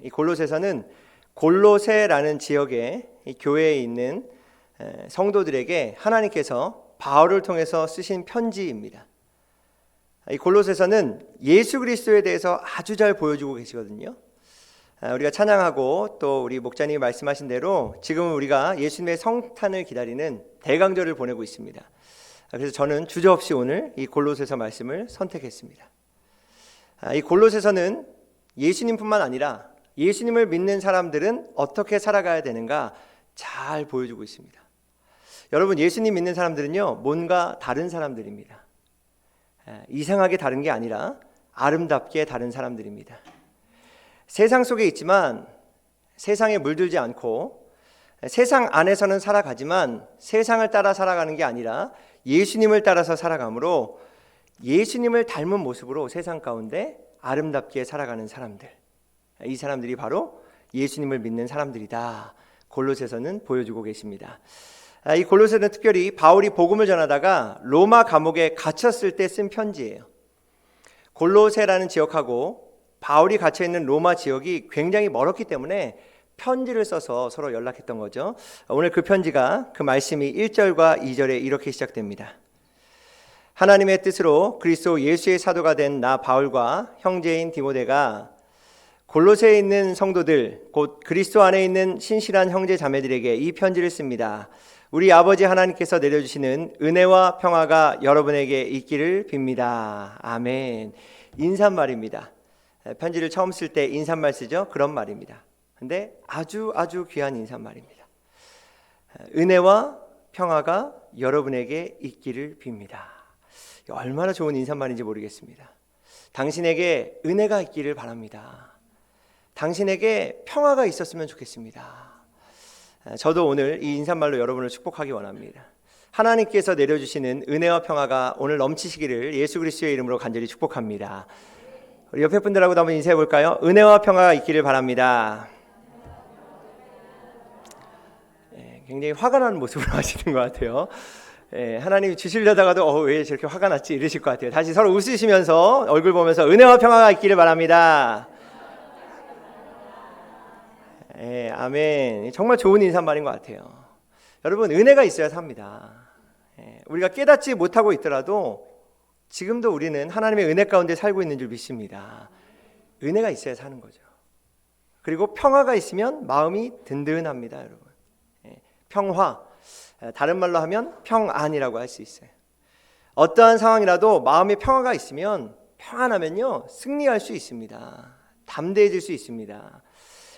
이 골로새서는 골로새라는 지역의 이 교회에 있는 성도들에게 하나님께서 바울을 통해서 쓰신 편지입니다. 이 골로새서는 예수 그리스도에 대해서 아주 잘 보여주고 계시거든요. 우리가 찬양하고 또 우리 목자님이 말씀하신 대로 지금은 우리가 예수님의 성탄을 기다리는 대강절을 보내고 있습니다. 그래서 저는 주저없이 오늘 이 골로새서 말씀을 선택했습니다. 이 골로새서는 예수님뿐만 아니라 예수님을 믿는 사람들은 어떻게 살아가야 되는가 잘 보여주고 있습니다. 여러분, 예수님 믿는 사람들은요, 뭔가 다른 사람들입니다. 이상하게 다른 게 아니라 아름답게 다른 사람들입니다. 세상 속에 있지만 세상에 물들지 않고 세상 안에서는 살아가지만 세상을 따라 살아가는 게 아니라 예수님을 따라서 살아가므로 예수님을 닮은 모습으로 세상 가운데 아름답게 살아가는 사람들, 이 사람들이 바로 예수님을 믿는 사람들이다. 골로새서는 보여주고 계십니다. 이 골로새는 특별히 바울이 복음을 전하다가 로마 감옥에 갇혔을 때 쓴 편지예요. 골로새라는 지역하고 바울이 갇혀있는 로마 지역이 굉장히 멀었기 때문에 편지를 써서 서로 연락했던 거죠. 오늘 그 편지가, 그 말씀이 1절과 2절에 이렇게 시작됩니다. 하나님의 뜻으로 그리스도 예수의 사도가 된 나 바울과 형제인 디모데가 골로새에 있는 성도들, 곧 그리스도 안에 있는 신실한 형제 자매들에게 이 편지를 씁니다. 우리 아버지 하나님께서 내려주시는 은혜와 평화가 여러분에게 있기를 빕니다. 아멘. 인사말입니다. 편지를 처음 쓸 때 인사말 쓰죠? 그런 말입니다. 근데 아주 귀한 인사말입니다. 은혜와 평화가 여러분에게 있기를 빕니다. 얼마나 좋은 인사말인지 모르겠습니다. 당신에게 은혜가 있기를 바랍니다. 당신에게 평화가 있었으면 좋겠습니다. 저도 오늘 이 인사말로 여러분을 축복하기 원합니다. 하나님께서 내려주시는 은혜와 평화가 오늘 넘치시기를 예수 그리스도의 이름으로 간절히 축복합니다. 우리 옆에 분들하고도 한번 인사해 볼까요? 은혜와 평화가 있기를 바랍니다. 굉장히 화가 나는 모습으로 하시는 것 같아요. 하나님이 주시려다가도 왜 저렇게 화가 났지 이러실 것 같아요. 다시 서로 웃으시면서 얼굴 보면서 은혜와 평화가 있기를 바랍니다. 아멘. 정말 좋은 인사말인 것 같아요. 여러분, 은혜가 있어야 삽니다. 우리가 깨닫지 못하고 있더라도 지금도 우리는 하나님의 은혜 가운데 살고 있는 줄 믿습니다. 은혜가 있어야 사는 거죠. 그리고 평화가 있으면 마음이 든든합니다, 여러분. 평화, 다른 말로 하면 평안이라고 할 수 있어요. 어떠한 상황이라도 마음에 평화가 있으면, 평안하면요, 승리할 수 있습니다. 담대해질 수 있습니다.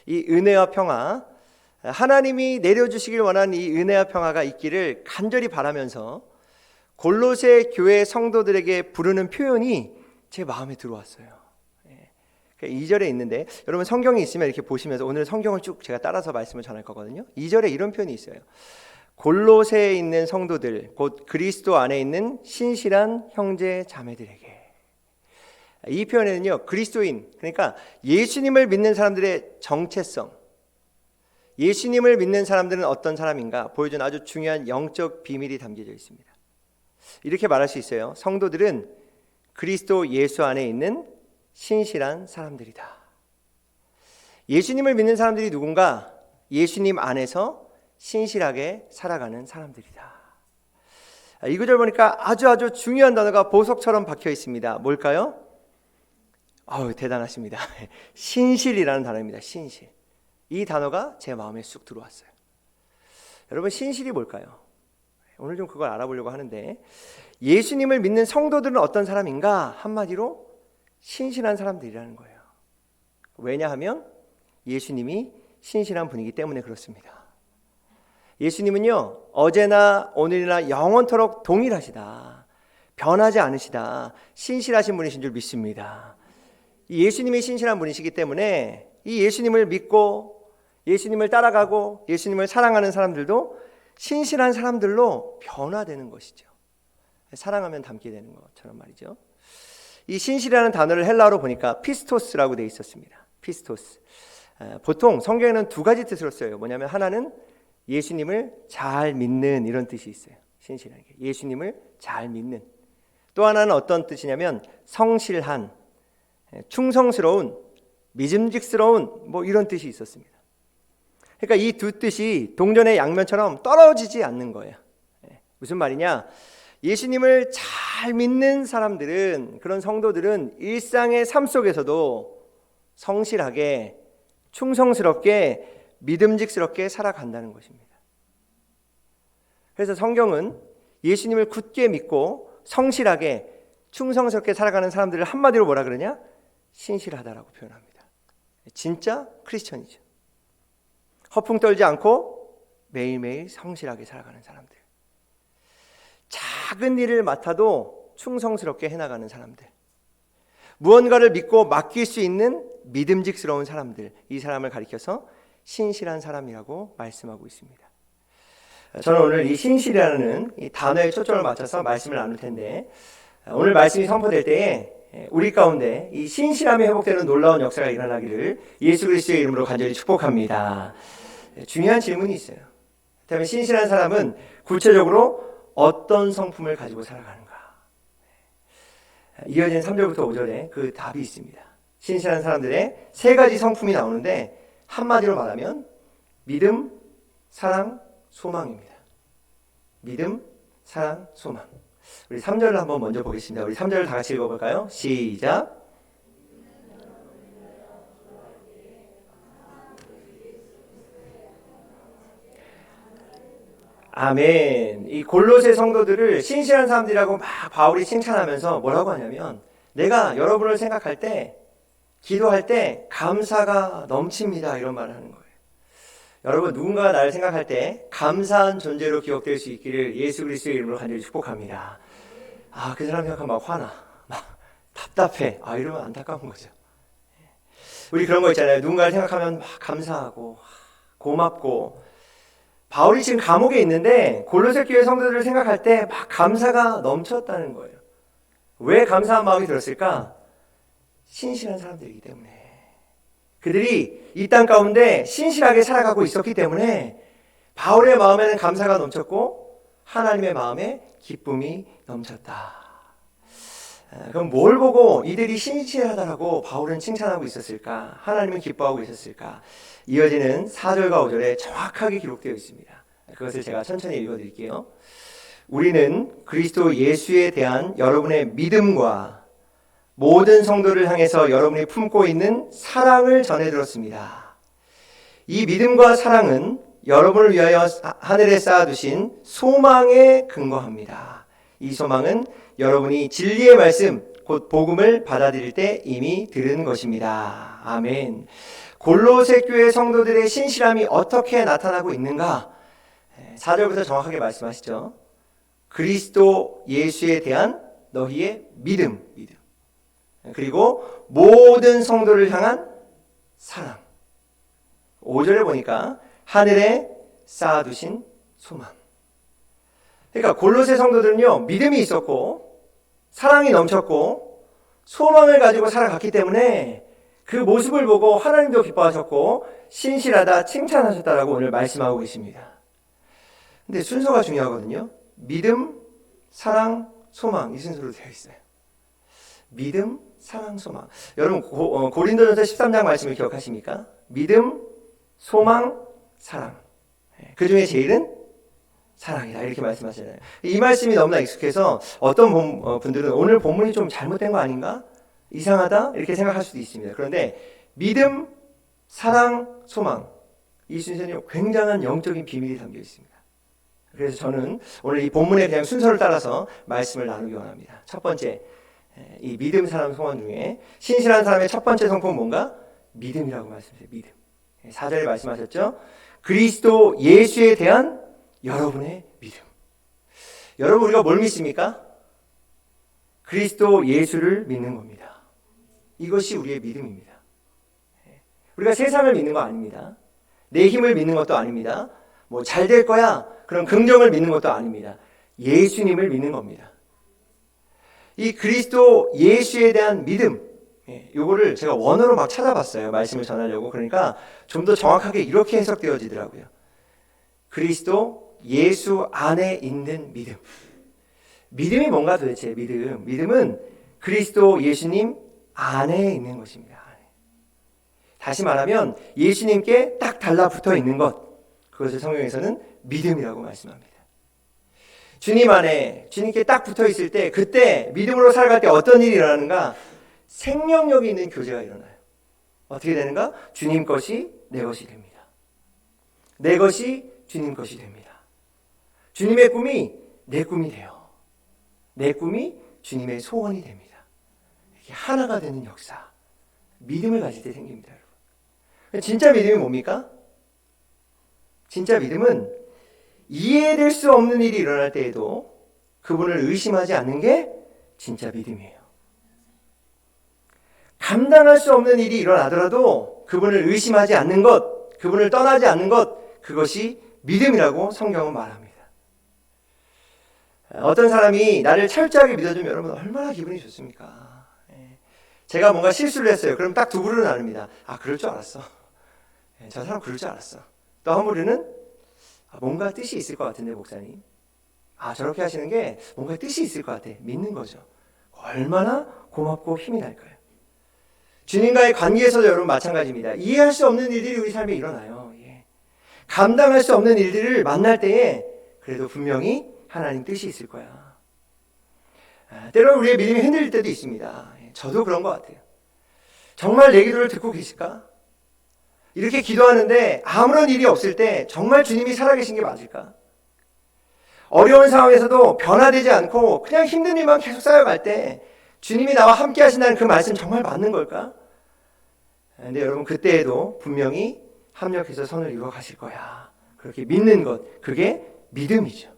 이 은혜와 평화, 하나님이 내려주시길 원하는 이 은혜와 평화가 있기를 간절히 바라면서 골로새 교회 성도들에게 부르는 표현이 제 마음에 들어왔어요. 2절에 있는데, 여러분 성경이 있으면 이렇게 보시면서 오늘 성경을 쭉 제가 따라서 말씀을 전할 거거든요. 2절에 이런 표현이 있어요. 골로새에 있는 성도들, 곧 그리스도 안에 있는 신실한 형제 자매들에게. 이 표현에는요, 그리스도인, 그러니까 예수님을 믿는 사람들의 정체성, 예수님을 믿는 사람들은 어떤 사람인가 보여주는 아주 중요한 영적 비밀이 담겨져 있습니다. 이렇게 말할 수 있어요. 성도들은 그리스도 예수 안에 있는 신실한 사람들이다. 예수님을 믿는 사람들이 누군가? 예수님 안에서 신실하게 살아가는 사람들이다. 이 구절 보니까 아주 중요한 단어가 보석처럼 박혀 있습니다. 뭘까요? 대단하십니다. 신실이라는 단어입니다. 신실. 이 단어가 제 마음에 쑥 들어왔어요. 여러분, 신실이 뭘까요? 오늘 좀 그걸 알아보려고 하는데, 예수님을 믿는 성도들은 어떤 사람인가? 한마디로 신실한 사람들이라는 거예요. 왜냐하면 예수님이 신실한 분이기 때문에 그렇습니다. 예수님은요, 어제나 오늘이나 영원토록 동일하시다, 변하지 않으시다, 신실하신 분이신 줄 믿습니다. 이 예수님이 신실한 분이시기 때문에 이 예수님을 믿고 예수님을 따라가고 예수님을 사랑하는 사람들도 신실한 사람들로 변화되는 것이죠. 사랑하면 닮게 되는 것처럼 말이죠. 이 신실이라는 단어를 헬라어로 보니까 피스토스라고 되어 있었습니다. 피스토스. 보통 성경에는 두 가지 뜻으로 써요. 뭐냐면 하나는 예수님을 잘 믿는, 이런 뜻이 있어요. 신실하게 예수님을 잘 믿는. 또 하나는 어떤 뜻이냐면 성실한, 충성스러운, 믿음직스러운 뭐 이런 뜻이 있었습니다. 그러니까 이 두 뜻이 동전의 양면처럼 떨어지지 않는 거예요. 무슨 말이냐? 예수님을 잘 믿는 사람들은, 그런 성도들은 일상의 삶 속에서도 성실하게, 충성스럽게, 믿음직스럽게 살아간다는 것입니다. 그래서 성경은 예수님을 굳게 믿고 성실하게, 충성스럽게 살아가는 사람들을 한마디로 뭐라 그러냐? 신실하다라고 표현합니다. 진짜 크리스천이죠. 허풍 떨지 않고 매일매일 성실하게 살아가는 사람들. 작은 일을 맡아도 충성스럽게 해나가는 사람들. 무언가를 믿고 맡길 수 있는 믿음직스러운 사람들. 이 사람을 가리켜서 신실한 사람이라고 말씀하고 있습니다. 저는 오늘 이 신실이라는 이 단어에 초점을 맞춰서 말씀을 나눌 텐데, 오늘 말씀이 선포될 때에 우리 가운데 이 신실함이 회복되는 놀라운 역사가 일어나기를 예수 그리스도의 이름으로 간절히 축복합니다. 중요한 질문이 있어요. 그렇다면 신실한 사람은 구체적으로 어떤 성품을 가지고 살아가는가? 이어진 3절부터 5절에 그 답이 있습니다. 신실한 사람들의 세 가지 성품이 나오는데 한마디로 말하면 믿음, 사랑, 소망입니다. 믿음, 사랑, 소망. 우리 3절을 한번 먼저 보겠습니다. 우리 3절을 다 같이 읽어볼까요? 시작. 아멘. 이 골로새 성도들을 신실한 사람들이라고 막 바울이 칭찬하면서 뭐라고 하냐면, 내가 여러분을 생각할 때, 기도할 때 감사가 넘칩니다, 이런 말을 하는 거예요. 여러분, 누군가가 나를 생각할 때 감사한 존재로 기억될 수 있기를 예수 그리스도의 이름으로 간절히 축복합니다. 그 사람 생각하면 막 화나, 막 답답해, 이러면 안타까운 거죠. 우리 그런 거 있잖아요. 누군가를 생각하면 막 감사하고 고맙고. 바울이 지금 감옥에 있는데 골로새 교회 성도들을 생각할 때 막 감사가 넘쳤다는 거예요. 왜 감사한 마음이 들었을까? 신실한 사람들이기 때문에. 그들이 이 땅 가운데 신실하게 살아가고 있었기 때문에 바울의 마음에는 감사가 넘쳤고 하나님의 마음에 기쁨이 넘쳤다. 그럼 뭘 보고 이들이 신실하다라고 바울은 칭찬하고 있었을까? 하나님은 기뻐하고 있었을까? 이어지는 4절과 5절에 정확하게 기록되어 있습니다. 그것을 제가 천천히 읽어드릴게요. 우리는 그리스도 예수에 대한 여러분의 믿음과 모든 성도를 향해서 여러분이 품고 있는 사랑을 전해들었습니다. 이 믿음과 사랑은 여러분을 위하여 하늘에 쌓아두신 소망에 근거합니다. 이 소망은 여러분이 진리의 말씀, 곧 복음을 받아들일 때 이미 들은 것입니다. 아멘. 골로새 교회 성도들의 신실함이 어떻게 나타나고 있는가? 4절부터 정확하게 말씀하시죠. 그리스도 예수에 대한 너희의 믿음. 그리고 모든 성도를 향한 사랑. 5절에 보니까 하늘에 쌓아두신 소망. 그러니까 골로새 성도들은요, 믿음이 있었고 사랑이 넘쳤고 소망을 가지고 살아갔기 때문에 그 모습을 보고 하나님도 기뻐하셨고 신실하다 칭찬하셨다라고 오늘 말씀하고 계십니다. 근데 순서가 중요하거든요. 믿음, 사랑, 소망, 이 순서로 되어 있어요. 믿음, 사랑, 소망. 여러분 고린도전서 13장 말씀을 기억하십니까? 믿음, 소망, 사랑. 그 중에 제일은 사랑이다, 이렇게 말씀하시잖아요. 이 말씀이 너무나 익숙해서 어떤 분들은 오늘 본문이 좀 잘못된 거 아닌가? 이상하다? 이렇게 생각할 수도 있습니다. 그런데 믿음, 사랑, 소망, 이 순서는 굉장한 영적인 비밀이 담겨 있습니다. 그래서 저는 오늘 이 본문에 그냥 순서를 따라서 말씀을 나누기 원합니다. 첫 번째, 이 믿음, 사랑, 소망 중에 신실한 사람의 첫 번째 성품은 뭔가? 믿음이라고 말씀하세요. 믿음. 4절에 말씀하셨죠? 그리스도 예수에 대한 여러분의 믿음. 여러분, 우리가 뭘 믿습니까? 그리스도 예수를 믿는 겁니다. 이것이 우리의 믿음입니다. 우리가 세상을 믿는 거 아닙니다. 내 힘을 믿는 것도 아닙니다. 뭐 잘 될 거야, 그런 긍정을 믿는 것도 아닙니다. 예수님을 믿는 겁니다. 이 그리스도 예수에 대한 믿음, 요거를 제가 원어로 막 찾아봤어요. 말씀을 전하려고. 그러니까 좀 더 정확하게 이렇게 해석되어지더라고요. 그리스도 예수 안에 있는 믿음. 믿음이 뭔가 도대체? 믿음은 그리스도 예수님 안에 있는 것입니다. 다시 말하면 예수님께 딱 달라붙어 있는 것, 그것을 성경에서는 믿음이라고 말씀합니다. 주님 안에 주님께 딱 붙어 있을 때, 그때 믿음으로 살아갈 때 어떤 일이 일어나는가? 생명력이 있는 교제가 일어나요. 어떻게 되는가? 주님 것이 내 것이 됩니다. 내 것이 주님 것이 됩니다. 주님의 꿈이 내 꿈이 돼요. 내 꿈이 주님의 소원이 됩니다. 이렇게 하나가 되는 역사, 믿음을 가질 때 생깁니다, 여러분. 진짜 믿음이 뭡니까? 진짜 믿음은 이해될 수 없는 일이 일어날 때에도 그분을 의심하지 않는 게 진짜 믿음이에요. 감당할 수 없는 일이 일어나더라도 그분을 의심하지 않는 것, 그분을 떠나지 않는 것, 그것이 믿음이라고 성경은 말합니다. 어떤 사람이 나를 철저하게 믿어주면 여러분 얼마나 기분이 좋습니까? 제가 뭔가 실수를 했어요. 그럼 딱 두 부류로 나눕니다. 아, 그럴 줄 알았어. 저 사람 그럴 줄 알았어. 또 한 부류는 뭔가 뜻이 있을 것 같은데 목사님. 아, 저렇게 하시는 게 뭔가 뜻이 있을 것 같아. 믿는 거죠. 얼마나 고맙고 힘이 날까요? 주님과의 관계에서도 여러분 마찬가지입니다. 이해할 수 없는 일들이 우리 삶에 일어나요. 감당할 수 없는 일들을 만날 때에 그래도 분명히 하나님 뜻이 있을 거야. 때로는 우리의 믿음이 흔들릴 때도 있습니다. 저도 그런 것 같아요. 정말 내 기도를 듣고 계실까? 이렇게 기도하는데 아무런 일이 없을 때 정말 주님이 살아계신 게 맞을까? 어려운 상황에서도 변화되지 않고 그냥 힘든 일만 계속 쌓여갈 때 주님이 나와 함께 하신다는 그 말씀 정말 맞는 걸까? 근데 여러분, 그때에도 분명히 합력해서 선을 이루어 가실 거야. 그렇게 믿는 것, 그게 믿음이죠.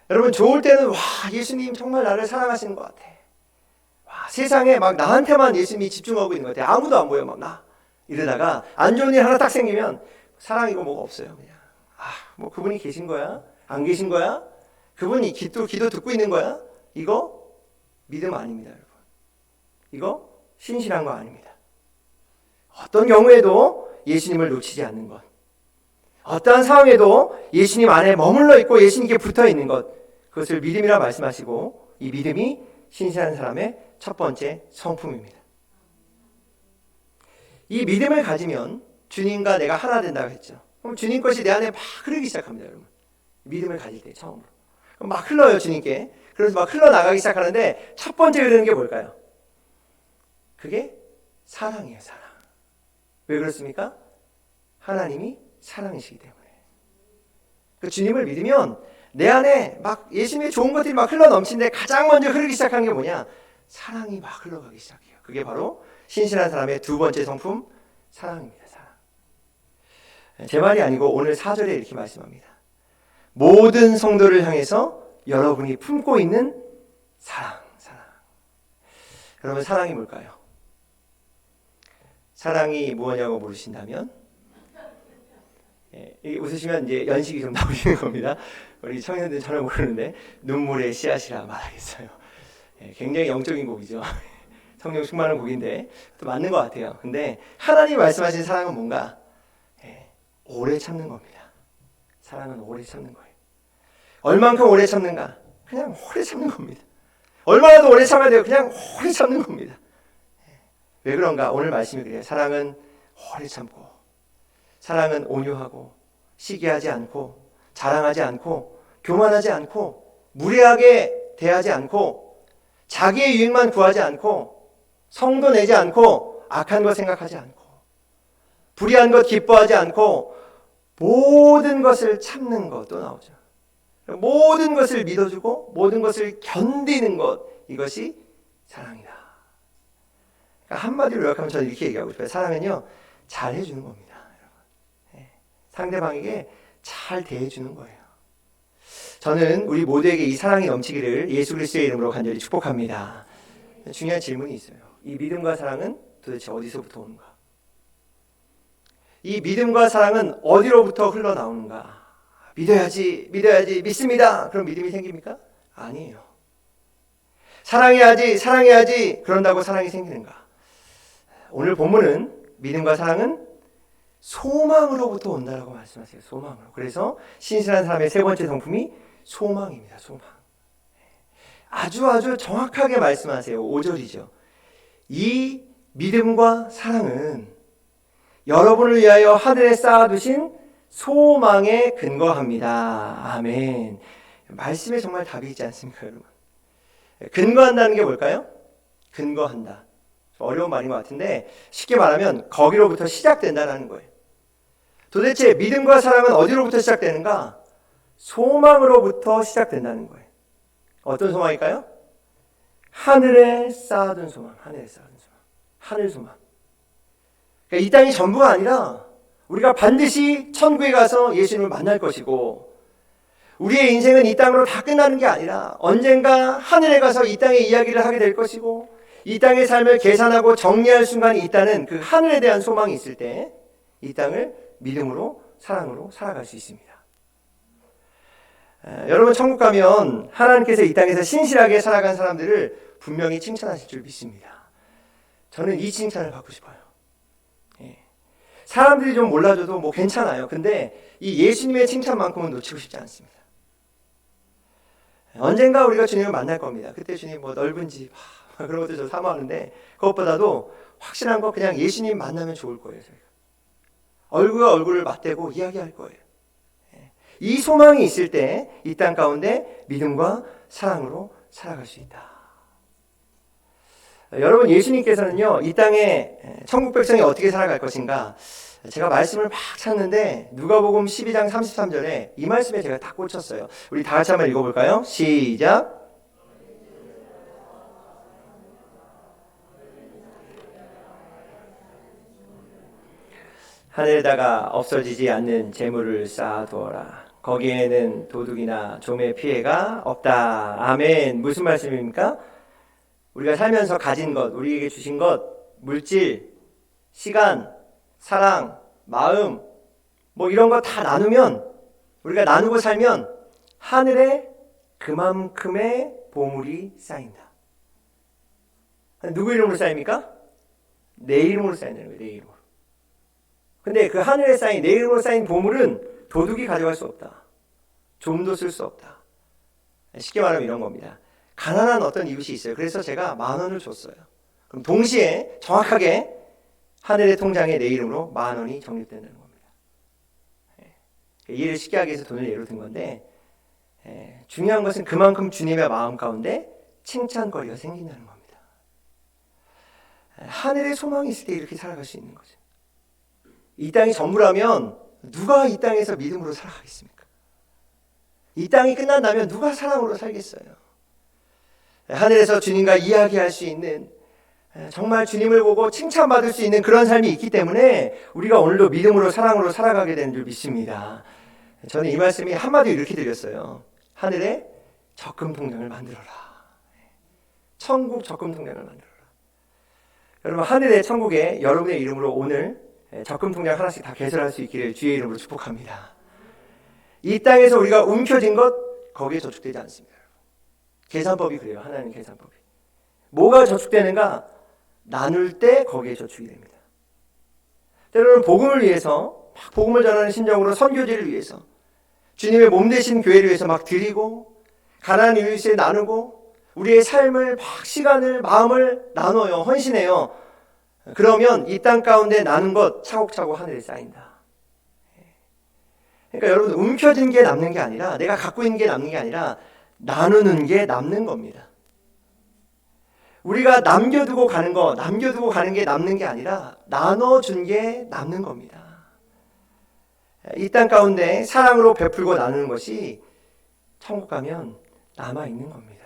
여러분, 좋을 때는 와, 예수님 정말 나를 사랑하시는 것 같아. 와, 세상에 막 나한테만 예수님이 집중하고 있는 것 같아. 아무도 안 보여, 막 나. 이러다가 안 좋은 일 하나 딱 생기면 사랑이고 뭐가 없어요. 그냥 뭐 그분이 계신 거야? 안 계신 거야? 그분이 기도 듣고 있는 거야? 이거 믿음 아닙니다, 여러분. 이거 신실한 거 아닙니다. 어떤 경우에도 예수님을 놓치지 않는 것, 어떠한 상황에도 예수님 안에 머물러 있고 예수님께 붙어 있는 것, 그것을 믿음이라 말씀하시고, 이 믿음이 신실한 사람의 첫 번째 성품입니다. 이 믿음을 가지면 주님과 내가 하나 된다고 했죠. 그럼 주님 것이 내 안에 막 흐르기 시작합니다, 여러분. 믿음을 가질 때 처음으로. 그럼 막 흘러요, 주님께. 그래서 막 흘러나가기 시작하는데 첫 번째 흐르는 게 뭘까요? 그게 사랑이에요, 사랑. 왜 그렇습니까? 하나님이 사랑이시기 때문에. 그 주님을 믿으면 내 안에 막 예수님의 좋은 것들이 막 흘러 넘치는데 가장 먼저 흐르기 시작한 게 뭐냐? 사랑이 막 흘러가기 시작해요. 그게 바로 신실한 사람의 두 번째 성품, 사랑입니다. 사랑. 제 말이 아니고 오늘 4절에 이렇게 말씀합니다. 모든 성도를 향해서 여러분이 품고 있는 사랑. 여러분, 사랑이 뭘까요? 사랑이 무엇이냐고 물으신다면, 웃으시면 이제 연식이 좀 나오시는 겁니다. 우리 청년들은 전혀 모르는데 눈물의 씨앗이라 말하겠어요. 굉장히 영적인 곡이죠. 성령 충만한 곡인데 또 맞는 것 같아요. 근데 하나님 말씀하신 사랑은 뭔가 오래 참는 겁니다. 사랑은 오래 참는 거예요. 얼만큼 오래 참는가? 그냥 오래 참는 겁니다. 얼마나 더 오래 참아야 돼요? 그냥 오래 참는 겁니다. 왜 그런가? 오늘 말씀이 그래요. 사랑은 오래 참고, 사랑은 온유하고, 시기하지 않고, 자랑하지 않고, 교만하지 않고, 무례하게 대하지 않고, 자기의 유익만 구하지 않고, 성도 내지 않고, 악한 것 생각하지 않고, 불의한 것 기뻐하지 않고, 모든 것을 참는 것. 또 나오죠. 모든 것을 믿어주고 모든 것을 견디는 것, 이것이 사랑이다. 그러니까 한마디로 요약하면 저는 이렇게 얘기하고 싶어요. 사랑은요, 잘 해주는 겁니다, 여러분. 상대방에게 잘 대해주는 거예요. 저는 우리 모두에게 이 사랑이 넘치기를 예수 그리스도의 이름으로 간절히 축복합니다. 중요한 질문이 있어요. 이 믿음과 사랑은 도대체 어디서부터 오는가? 이 믿음과 사랑은 어디로부터 흘러나오는가? 믿어야지, 믿습니다. 그럼 믿음이 생깁니까? 아니에요. 사랑해야지, 그런다고 사랑이 생기는가? 오늘 본문은 믿음과 사랑은 소망으로부터 온다라고 말씀하세요. 소망으로. 그래서 신실한 사람의 세 번째 성품이 소망입니다. 소망. 아주 정확하게 말씀하세요. 5절이죠. 이 믿음과 사랑은 여러분을 위하여 하늘에 쌓아두신 소망에 근거합니다. 아멘. 말씀에 정말 답이 있지 않습니까, 여러분? 근거한다는 게 뭘까요? 근거한다. 어려운 말인 것 같은데 쉽게 말하면 거기로부터 시작된다는 거예요. 도대체 믿음과 사랑은 어디로부터 시작되는가? 소망으로부터 시작된다는 거예요. 어떤 소망일까요? 하늘에 쌓아둔 소망, 하늘에 쌓아둔 소망, 하늘 소망. 그러니까 이 땅이 전부가 아니라 우리가 반드시 천국에 가서 예수님을 만날 것이고, 우리의 인생은 이 땅으로 다 끝나는 게 아니라 언젠가 하늘에 가서 이 땅의 이야기를 하게 될 것이고, 이 땅의 삶을 계산하고 정리할 순간이 있다는 그 하늘에 대한 소망이 있을 때 이 땅을 믿음으로 사랑으로 살아갈 수 있습니다. 여러분, 천국 가면 하나님께서 이 땅에서 신실하게 살아간 사람들을 분명히 칭찬하실 줄 믿습니다. 저는 이 칭찬을 받고 싶어요. 사람들이 좀 몰라줘도 뭐 괜찮아요. 근데 이 예수님의 칭찬만큼은 놓치고 싶지 않습니다. 언젠가 우리가 주님을 만날 겁니다. 그때 주님 뭐 넓은 집 그런 것도 저 사모하는데, 그것보다도 확실한 거 그냥 예수님 만나면 좋을 거예요. 저희가 얼굴과 얼굴을 맞대고 이야기할 거예요. 이 소망이 있을 때 이 땅 가운데 믿음과 사랑으로 살아갈 수 있다. 여러분, 예수님께서는요, 이 땅에 천국 백성이 어떻게 살아갈 것인가, 제가 말씀을 막 찾는데 누가복음 12장 33절에 이 말씀에 제가 딱 꽂혔어요. 우리 다 같이 한번 읽어볼까요? 시작. 하늘에다가 없어지지 않는 재물을 쌓아두어라. 거기에는 도둑이나 좀의 피해가 없다. 아멘. 무슨 말씀입니까? 우리가 살면서 가진 것, 우리에게 주신 것, 물질, 시간, 사랑, 마음, 뭐 이런 거 다 나누면, 우리가 나누고 살면 하늘에 그만큼의 보물이 쌓인다. 누구 이름으로 쌓입니까? 내 이름으로 쌓이는 거예요. 내 이름으로. 근데 그 하늘에 쌓인, 내 이름으로 쌓인 보물은 도둑이 가져갈 수 없다. 좀도 쓸 수 없다. 쉽게 말하면 이런 겁니다. 가난한 어떤 이웃이 있어요. 그래서 제가 10,000원을 줬어요. 그럼 동시에 정확하게 하늘의 통장에 내 이름으로 10,000원이 적립된다는 겁니다. 이해를 쉽게 하기 위해서 돈을 예로 든 건데, 중요한 것은 그만큼 주님의 마음 가운데 칭찬거리가 생긴다는 겁니다. 하늘의 소망이 있을 때 이렇게 살아갈 수 있는 거죠. 이 땅이 전부라면 누가 이 땅에서 믿음으로 살아가겠습니까? 이 땅이 끝난다면 누가 사랑으로 살겠어요? 하늘에서 주님과 이야기할 수 있는, 정말 주님을 보고 칭찬받을 수 있는 그런 삶이 있기 때문에 우리가 오늘도 믿음으로 사랑으로 살아가게 되는 줄 믿습니다. 저는 이 말씀이 한마디로 이렇게 드렸어요. 하늘에 적금 통장을 만들어라. 천국 적금 통장을 만들어라. 여러분, 하늘의 천국에 여러분의 이름으로 오늘 적금 통장 하나씩 다 개설할 수 있기를 주의 이름으로 축복합니다. 이 땅에서 우리가 움켜쥔 것 거기에 저축되지 않습니다. 계산법이 그래요. 하나님 계산법이. 뭐가 저축되는가? 나눌 때 거기에 저축이 됩니다. 때로는 복음을 위해서, 막 복음을 전하는 심정으로 선교지를 위해서, 주님의 몸 되신 교회를 위해서 막 드리고, 가난한 이웃에 나누고, 우리의 삶을 막 시간을, 마음을 나눠요. 헌신해요. 그러면 이 땅 가운데 나눈 것 차곡차곡 하늘에 쌓인다. 그러니까 여러분, 움켜진 게 남는 게 아니라, 내가 갖고 있는 게 남는 게 아니라 나누는 게 남는 겁니다. 우리가 남겨두고 가는 게 남는 게 아니라 나눠준 게 남는 겁니다. 이 땅 가운데 사랑으로 베풀고 나누는 것이 천국 가면 남아있는 겁니다.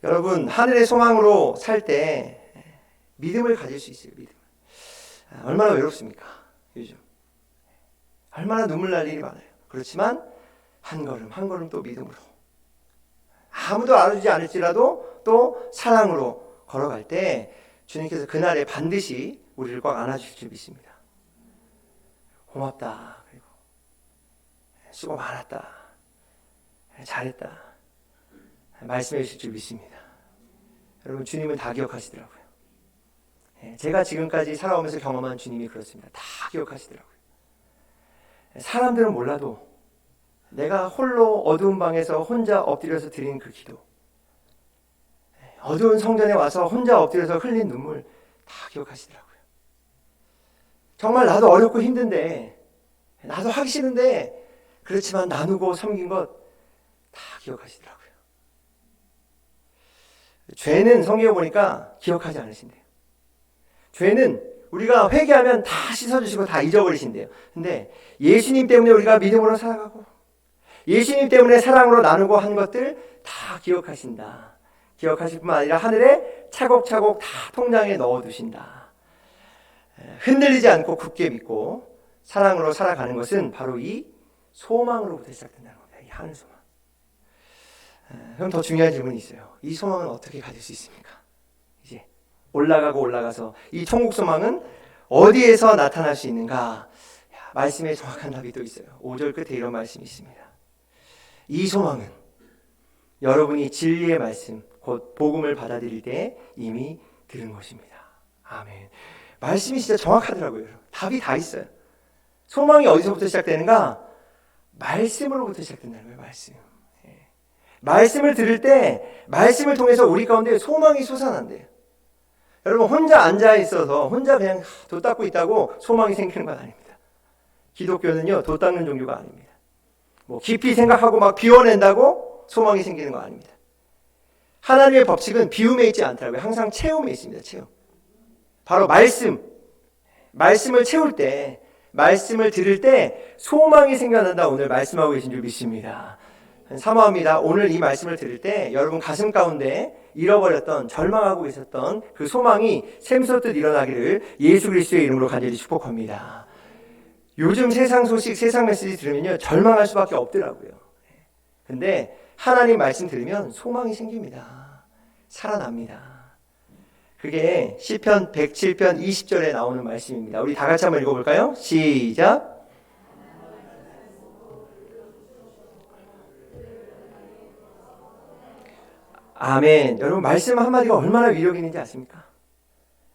여러분, 하늘의 소망으로 살 때 믿음을 가질 수 있어요. 믿음. 얼마나 외롭습니까? 요즘 얼마나 눈물 날 일이 많아요. 그렇지만 한 걸음 한 걸음 또 믿음으로, 아무도 알아주지 않을지라도 또 사랑으로 걸어갈 때 주님께서 그날에 반드시 우리를 꽉 안아주실 줄 믿습니다. 고맙다, 그리고 수고 많았다, 잘했다 말씀해 주실 줄 믿습니다. 여러분, 주님은 다 기억하시더라고요. 제가 지금까지 살아오면서 경험한 주님이 그렇습니다. 다 기억하시더라고요. 사람들은 몰라도 내가 홀로 어두운 방에서 혼자 엎드려서 드린 그 기도, 어두운 성전에 와서 혼자 엎드려서 흘린 눈물 다 기억하시더라고요. 정말 나도 어렵고 힘든데, 나도 하기 싫은데, 그렇지만 나누고 섬긴 것 다 기억하시더라고요. 죄는 성경에 보니까 기억하지 않으신대요. 죄는 우리가 회개하면 다 씻어주시고 다 잊어버리신대요. 근데 예수님 때문에 우리가 믿음으로 살아가고, 예수님 때문에 사랑으로 나누고 한 것들 다 기억하신다. 기억하실 뿐만 아니라 하늘에 차곡차곡 다 통장에 넣어두신다. 흔들리지 않고 굳게 믿고 사랑으로 살아가는 것은 바로 이 소망으로부터 시작된다는 겁니다. 이 하늘 소망. 그럼 더 중요한 질문이 있어요. 이 소망은 어떻게 가질 수 있습니까? 이제 올라가서 이 천국 소망은 어디에서 나타날 수 있는가? 말씀에 정확한 답이 또 있어요. 5절 끝에 이런 말씀이 있습니다. 이 소망은 여러분이 진리의 말씀, 곧 복음을 받아들일 때 이미 들은 것입니다. 아멘. 말씀이 진짜 정확하더라고요. 답이 다 있어요. 소망이 어디서부터 시작되는가? 말씀으로부터 시작된다는 거예요. 말씀. 말씀을 들을 때 말씀을 통해서 우리 가운데 소망이 솟아난대요. 여러분 혼자 앉아 있어서 혼자 그냥 돛 닦고 있다고 소망이 생기는 건 아닙니다. 기독교는요 돛 닦는 종교가 아닙니다. 뭐 깊이 생각하고 막 비워낸다고 소망이 생기는 거 아닙니다. 하나님의 법칙은 비움에 있지 않더라고요. 항상 채움에 있습니다. 채움. 바로 말씀을 채울 때, 말씀을 들을 때 소망이 생겨난다. 오늘 말씀하고 계신 줄 믿습니다. 사모합니다. 오늘 이 말씀을 들을 때 여러분 가슴 가운데 잃어버렸던, 절망하고 계셨던 그 소망이 샘솟듯 일어나기를 예수 그리스도의 이름으로 간절히 축복합니다. 요즘 세상 소식, 세상 메시지 들으면요 절망할 수밖에 없더라고요. 근데 하나님 말씀 들으면 소망이 생깁니다. 살아납니다. 그게 시편 107편 20절에 나오는 말씀입니다. 우리 다 같이 한번 읽어볼까요? 시작. 아멘. 여러분 말씀 한마디가 얼마나 위력 있는지 아십니까?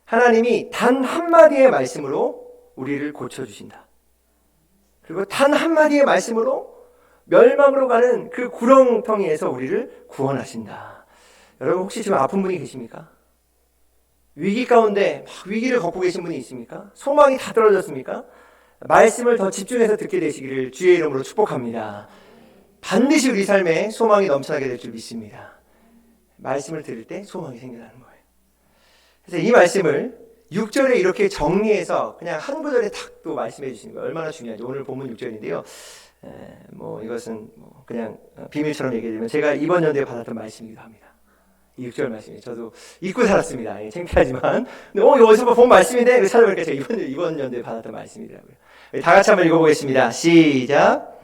하나님이 단 한마디의 말씀으로 우리를 고쳐주신다. 그리고 단 한마디의 말씀으로 멸망으로 가는 그 구렁텅이에서 우리를 구원하신다. 여러분 혹시 지금 아픈 분이 계십니까? 위기 가운데 막 위기를 겪고 계신 분이 있습니까? 소망이 다 떨어졌습니까? 말씀을 더 집중해서 듣게 되시기를 주의 이름으로 축복합니다. 반드시 우리 삶에 소망이 넘쳐나게 될 줄 믿습니다. 말씀을 들을 때 소망이 생겨나는 거예요. 그래서 이 말씀을 6절에 이렇게 정리해서 그냥 한 구절에 탁 또 말씀해 주시는 거예요. 얼마나 중요한지. 오늘 본문 6절인데요. 이것은 그냥 비밀처럼 얘기해드리면 제가 이번 연도에 받았던 말씀이기도 합니다. 이 6절 말씀이 저도 잊고 살았습니다. 창피하지만 근데 이거 어디서 본 말씀인데 찾아보니까 제가 이번 연도에 받았던 말씀이더라고요. 다 같이 한번 읽어보겠습니다. 시작.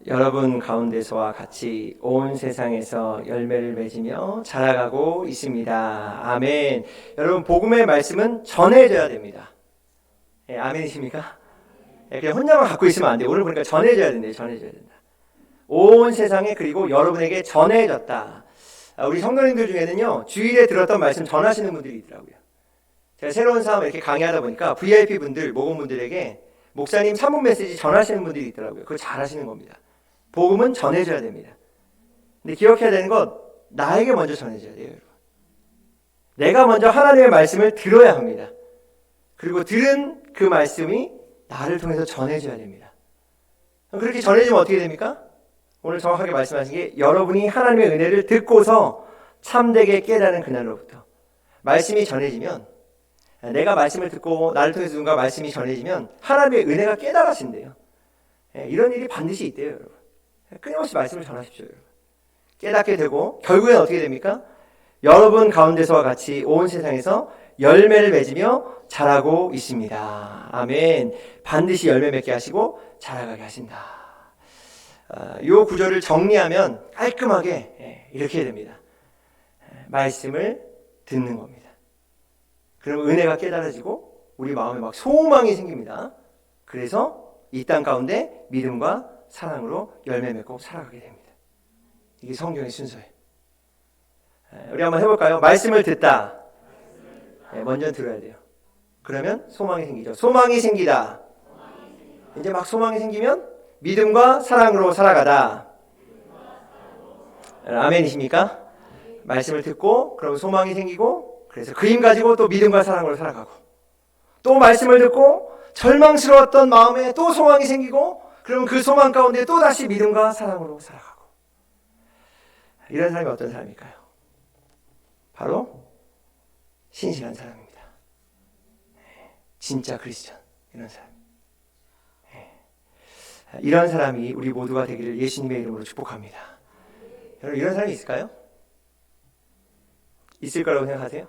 여러분 가운데서와 같이 온 세상에서 열매를 맺으며 자라가고 있습니다. 아멘. 여러분 복음의 말씀은 전해져야 됩니다. 아멘이십니까? 그냥 혼자만 갖고 있으면 안 돼요. 오늘 보니까 전해져야 된대요. 전해져야 된다. 온 세상에 그리고 여러분에게 전해졌다. 우리 성도님들 중에는요 주일에 들었던 말씀 전하시는 분들이 있더라고요. 제가 새로운 사람 이렇게 강의하다 보니까 VIP 분들, 모금분들에게 목사님 3분 메시지 전하시는 분들이 있더라고요. 그거 잘 하시는 겁니다. 복음은 전해져야 됩니다. 근데 기억해야 되는 건 나에게 먼저 전해져야 돼요. 여러분. 내가 먼저 하나님의 말씀을 들어야 합니다. 그리고 들은 그 말씀이 나를 통해서 전해져야 됩니다. 그렇게 전해지면 어떻게 됩니까? 오늘 정확하게 말씀하신 게 여러분이 하나님의 은혜를 듣고서 참되게 깨달은 그날로부터 말씀이 전해지면 내가 말씀을 듣고 나를 통해서 누군가 말씀이 전해지면 하나님의 은혜가 깨달아진대요. 이런 일이 반드시 있대요. 여러분. 끊임없이 말씀을 전하십시오. 여러분. 깨닫게 되고 결국엔 어떻게 됩니까? 여러분 가운데서와 같이 온 세상에서 열매를 맺으며 자라고 있습니다. 아멘. 반드시 열매 맺게 하시고 자라가게 하신다. 이 구절을 정리하면 깔끔하게 이렇게 됩니다. 말씀을 듣는 겁니다. 그럼 은혜가 깨달아지고 우리 마음에 막 소망이 생깁니다. 그래서 이 땅 가운데 믿음과 사랑으로 열매 맺고 살아가게 됩니다. 이게 성경의 순서예요. 우리 한번 해볼까요? 말씀을 듣다. 먼저 들어야 돼요. 그러면 소망이 생기죠. 소망이 생기다. 이제 막 소망이 생기면 믿음과 사랑으로 살아가다. 아멘이십니까? 말씀을 듣고 그럼 소망이 생기고, 그래서 그 힘 가지고 또 믿음과 사랑으로 살아가고, 또 말씀을 듣고 절망스러웠던 마음에 또 소망이 생기고, 그러면 그 소망 가운데 또 다시 믿음과 사랑으로 살아가고. 이런 사람이 어떤 사람일까요? 바로 신실한 사람입니다. 진짜 크리스천, 이런 사람. 이런 사람이 우리 모두가 되기를 예수님의 이름으로 축복합니다. 여러분, 이런 사람이 있을까요? 있을 거라고 생각하세요?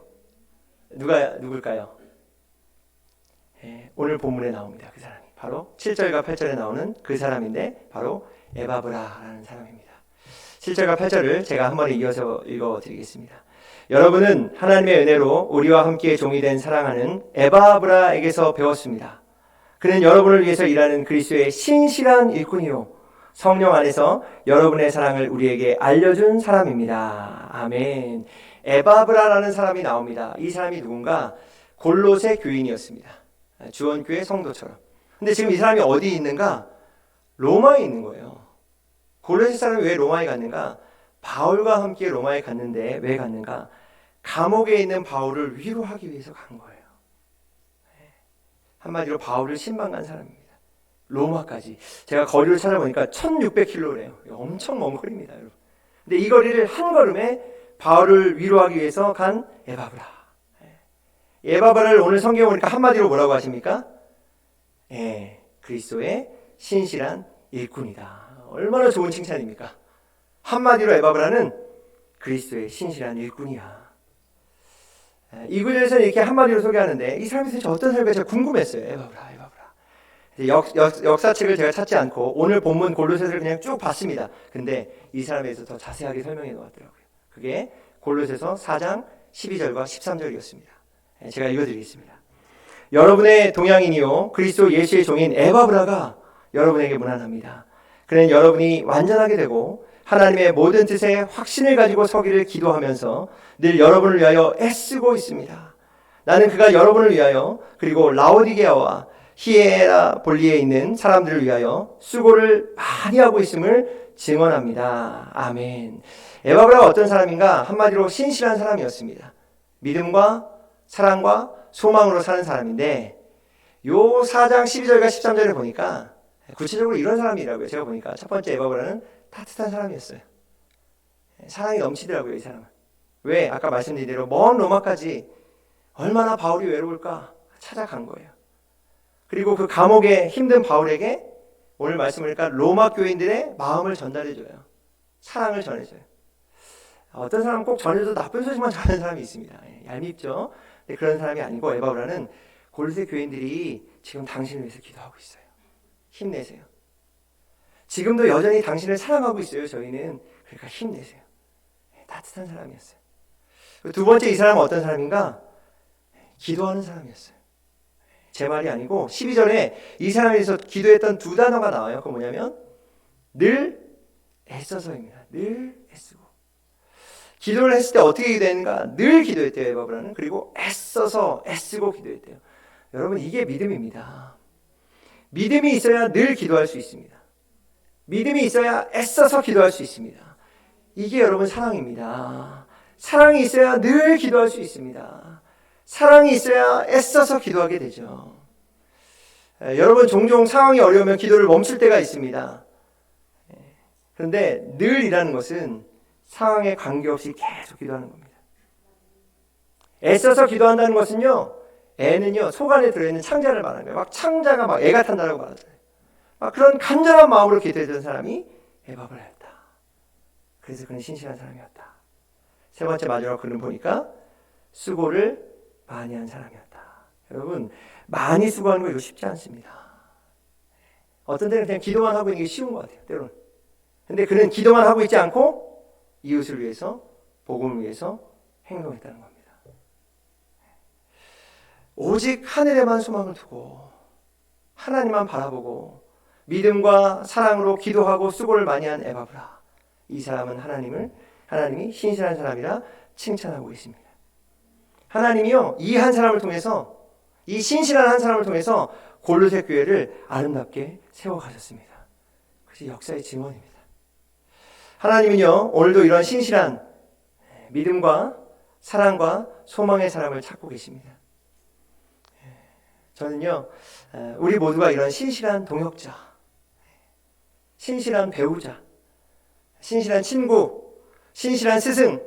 누굴까요? 오늘 본문에 나옵니다. 그 사람이 바로 7절과 8절에 나오는 그 사람인데, 바로 에바브라라는 사람입니다. 7절과 8절을 제가 한 번에 이어서 읽어드리겠습니다. 여러분은 하나님의 은혜로 우리와 함께 종이 된 사랑하는 에바브라에게서 배웠습니다. 그는 여러분을 위해서 일하는 그리스도의 신실한 일꾼이요, 성령 안에서 여러분의 사랑을 우리에게 알려준 사람입니다. 아멘. 에바브라라는 사람이 나옵니다. 이 사람이 누군가? 골로새 교인이었습니다. 주원교회 성도처럼. 근데 지금 이 사람이 어디 있는가? 로마에 있는 거예요. 골로새 사람이 왜 로마에 갔는가? 바울과 함께 로마에 갔는데 왜 갔는가? 감옥에 있는 바울을 위로하기 위해서 간 거예요. 한마디로 바울을 신방한 사람입니다. 로마까지. 제가 거리를 찾아보니까 1600km래요. 엄청 먼 거리입니다, 여러분. 근데 이 거리를 한 걸음에 바울을 위로하기 위해서 간 에바브라. 에바브라를 오늘 성경에 보니까 한마디로 뭐라고 하십니까? 그리스도의 신실한 일꾼이다. 얼마나 좋은 칭찬입니까? 한마디로 에바브라는 그리스도의 신실한 일꾼이야. 이 구절에서는 이렇게 한마디로 소개하는데, 이 사람이 도대체 어떤 사람인가 제가 궁금했어요. 에바브라. 역사책을 제가 찾지 않고 오늘 본문 골로새서를 그냥 쭉 봤습니다. 근데 이 사람에 대해서 더 자세하게 설명해 놓았더라고요. 그게 골로새서 4장 12절과 13절이었습니다. 제가 읽어드리겠습니다. 여러분의 동양인이요 그리스도 예수의 종인 에바브라가 여러분에게 문안합니다. 그는 여러분이 완전하게 되고 하나님의 모든 뜻에 확신을 가지고 서기를 기도하면서 늘 여러분을 위하여 애쓰고 있습니다. 나는 그가 여러분을 위하여 그리고 라오디게아와 히에라볼리에 있는 사람들을 위하여 수고를 많이 하고 있음을 증언합니다. 아멘. 에바브라가 어떤 사람인가? 한마디로 신실한 사람이었습니다. 믿음과 사랑과 소망으로 사는 사람인데, 요 4장 12절과 13절에 보니까 구체적으로 이런 사람이라고요. 제가 보니까 첫 번째 에바브라는 따뜻한 사람이었어요. 사랑이 넘치더라고요, 이 사람은. 왜? 아까 말씀드린 대로 먼 로마까지 얼마나 바울이 외로울까 찾아간 거예요. 그리고 그 감옥에 힘든 바울에게 오늘 말씀을 보니까 로마 교인들의 마음을 전달해줘요. 사랑을 전해줘요. 어떤 사람은 꼭 전해도 나쁜 소식만 전하는 사람이 있습니다. 얄밉죠? 근데 그런 사람이 아니고 에바브라는 골로새 교인들이 지금 당신을 위해서 기도하고 있어요. 힘내세요. 지금도 여전히 당신을 사랑하고 있어요. 저희는. 그러니까 힘내세요. 따뜻한 사람이었어요. 두 번째, 이 사람은 어떤 사람인가? 기도하는 사람이었어요. 제 말이 아니고 12절에 이 사람에 대해서 기도했던 두 단어가 나와요. 그건 뭐냐면 늘 애써서입니다. 늘 애쓰고. 기도를 했을 때 어떻게 기도했는가? 늘 기도했대요, 에바브라는. 그리고 애써서 애쓰고 기도했대요. 여러분, 이게 믿음입니다. 믿음이 있어야 늘 기도할 수 있습니다. 믿음이 있어야 애써서 기도할 수 있습니다. 이게 여러분 사랑입니다. 사랑이 있어야 늘 기도할 수 있습니다. 사랑이 있어야 애써서 기도하게 되죠. 여러분, 종종 상황이 어려우면 기도를 멈출 때가 있습니다. 그런데 늘이라는 것은 상황에 관계없이 계속 기도하는 겁니다. 애써서 기도한다는 것은요, 애는요, 속 안에 들어있는 창자를 말하는 거예요. 막 창자가 막 애가 탄다라고 말하잖아요. 막 그런 간절한 마음으로 기도했던 사람이 에바브라였다. 그래서 그는 신실한 사람이었다. 세 번째, 마지막 그는 보니까 수고를 많이 한 사람이었다. 여러분, 많이 수고하는 거 이거 쉽지 않습니다. 어떤 때는 그냥 기도만 하고 있는 게 쉬운 것 같아요, 때로는. 근데 그는 기도만 하고 있지 않고 이웃을 위해서, 복음을 위해서 행동했다는 겁니다. 오직 하늘에만 소망을 두고 하나님만 바라보고 믿음과 사랑으로 기도하고 수고를 많이 한 에바브라. 이 사람은 하나님이 신실한 사람이라 칭찬하고 있습니다. 하나님이요, 이 한 사람을 통해서 이 신실한 한 사람을 통해서 골로새 교회를 아름답게 세워가셨습니다. 그것이 역사의 증언입니다. 하나님은요, 오늘도 이런 신실한 믿음과 사랑과 소망의 사람을 찾고 계십니다. 저는요, 우리 모두가 이런 신실한 동역자, 신실한 배우자, 신실한 친구, 신실한 스승,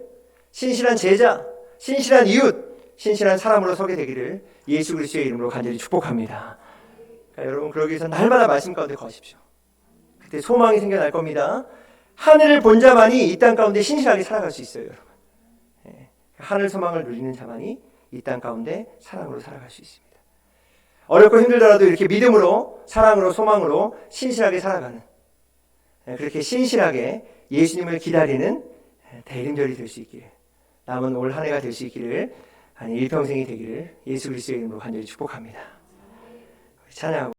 신실한 제자, 신실한 이웃, 신실한 사람으로 서게 되기를 예수 그리스도의 이름으로 간절히 축복합니다. 그러니까 여러분, 그러기 위해서 날마다 말씀 가운데 거십시오. 그때 소망이 생겨날 겁니다. 하늘을 본 자만이 이 땅 가운데 신실하게 살아갈 수 있어요, 여러분. 하늘 소망을 누리는 자만이 이 땅 가운데 사랑으로 살아갈 수 있습니다. 어렵고 힘들더라도 이렇게 믿음으로, 사랑으로, 소망으로 신실하게 살아가는, 그렇게 신실하게 예수님을 기다리는 대림절이 될 수 있기를, 남은 올 한 해가 될 수 있기를, 아니 일평생이 되기를 예수 그리스도의 이름으로 간절히 축복합니다. 찬양하고